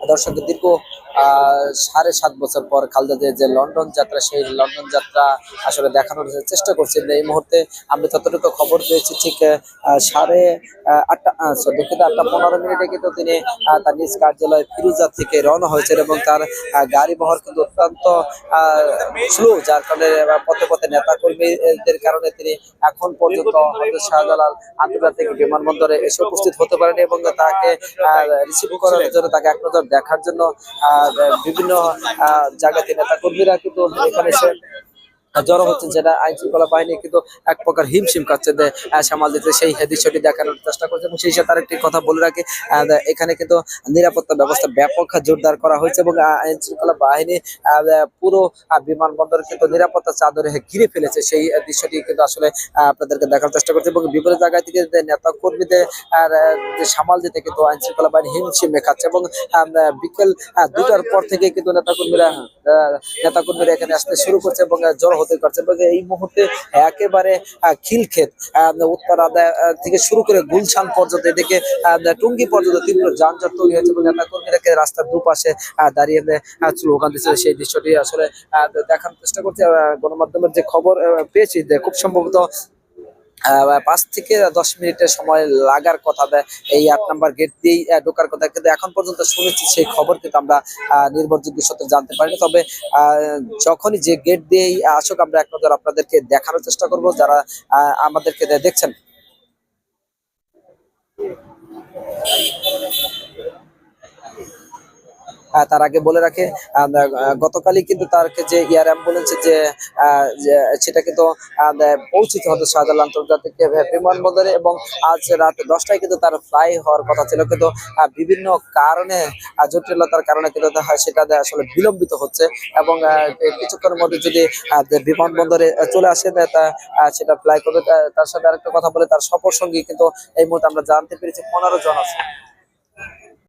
দর্শক দীর্ঘ 7.5 বছর পর খালেদা জিয়ার যে লন্ডন যাত্রা, সেই লন্ডন যাত্রা আসলে দেখানোর যে চেষ্টা করছেন। এই মুহূর্তে আমরা যতটুকু খবর পেয়েছি, ঠিক 8:30 দুপুর 8:15 কিন্তু তিনি তার নিজ কার্যালয় ফিরোজা থেকে রওনা হয়েছেন এবং তার গাড়ি বহর কিন্তু অত্যন্ত স্লো, যার কারণে পথে পথে নেতা কর্মীদের কারণে তিনি এখন পর্যন্ত হযরত শাহজালাল আন্তর্জাতিক বিমানবন্দরে এসে উপস্থিত হতে পারেনি এবং তাকে রিসিভ করার জন্য, তাকে এক নজর দেখার জন্য বিভিন্ন জায়গাতে নেতা কর্মীরা কিন্তু এখানে এসে জড়ো হচ্ছেন, যেটা আইন শৃঙ্খলা বাহিনী কিন্তু এক প্রকার হিমশিম খাচ্ছে সামাল দিতে, সেই দৃশ্যটি দেখানোর চেষ্টা করছে। এবং সেই সাথে আরেকটি কথা বলে রাখি, এখানে কিন্তু নিরাপত্তা ব্যবস্থা ব্যাপক জোরদার করা হয়েছে এবং আইন শৃঙ্খলা বাহিনী পুরো বিমানবন্দর কিন্তু নিরাপত্তা চাদরে ঘিরে ফেলেছে। সেই দৃশ্যটি কিন্তু আসলে আপনাদেরকে দেখার চেষ্টা করছে এবং বিভিন্ন জায়গা থেকে নেতা কর্মীদের সামাল দিতে কিন্তু আইন শৃঙ্খলা বাহিনী হিমশিম খাচ্ছে এবং বিকেল 2টার পর থেকে কিন্তু নেতাকর্মীরা এখানে আসতে শুরু করছে এবং জড়ো হতে পারছে এবং এই মুহূর্তে একেবারে খিলক্ষেত উত্তর আদায় থেকে শুরু করে গুলশান পর্যন্ত, এদিকে টুঙ্গি পর্যন্ত তীব্র যানজট তৈরি হয়েছে এবং নেতা কর্মীরাকে রাস্তার দুপাশে দাঁড়িয়ে স্লোগান দিচ্ছে। সেই দৃশ্যটি আসলে দেখানোর চেষ্টা করছে। গণমাধ্যমের যে খবর পেয়েছি, খুব সম্ভবত 5 থেকে 10 মিনিটের সময় লাগার কথা, এই 8 নম্বর গেট দিয়েই ঢোকার কথা, কিন্তু এখন পর্যন্ত শুনেছি সেই খবর কিন্তু আমরা নির্ভরযোগ্য সূত্রে জানতে পারিনি। তবে যখনই যে গেট দিয়েই আসুক, আমরা এক নজর আপনাদেরকে দেখানোর চেষ্টা করব, যারা আমাদেরকে দেখছেন। তার আগে বলে রাখে, গতকালই কিন্তু তারকে যে এয়ার অ্যাম্বুলেন্সে যে সেটা কিন্তু পৌঁছিত হতো শাহজালাল আন্তর্জাতিক বিমানবন্দরে এবং আজ রাত 10টায় কিন্তু তার ফ্লাই হওয়ার কথা ছিল, কিন্তু বিভিন্ন কারণে, জটিলতার কারণে কিন্তু সেটা আসলে বিলম্বিত হচ্ছে এবং কিছুক্ষণের মধ্যে যদি বিমানবন্দরে চলে আসে সেটা ফ্লাই করবে। তার সাথে আরেকটা কথা বলে, তার সফর সঙ্গী কিন্তু এই মুহূর্তে আমরা জানতে পেরেছি 15 জন আছে।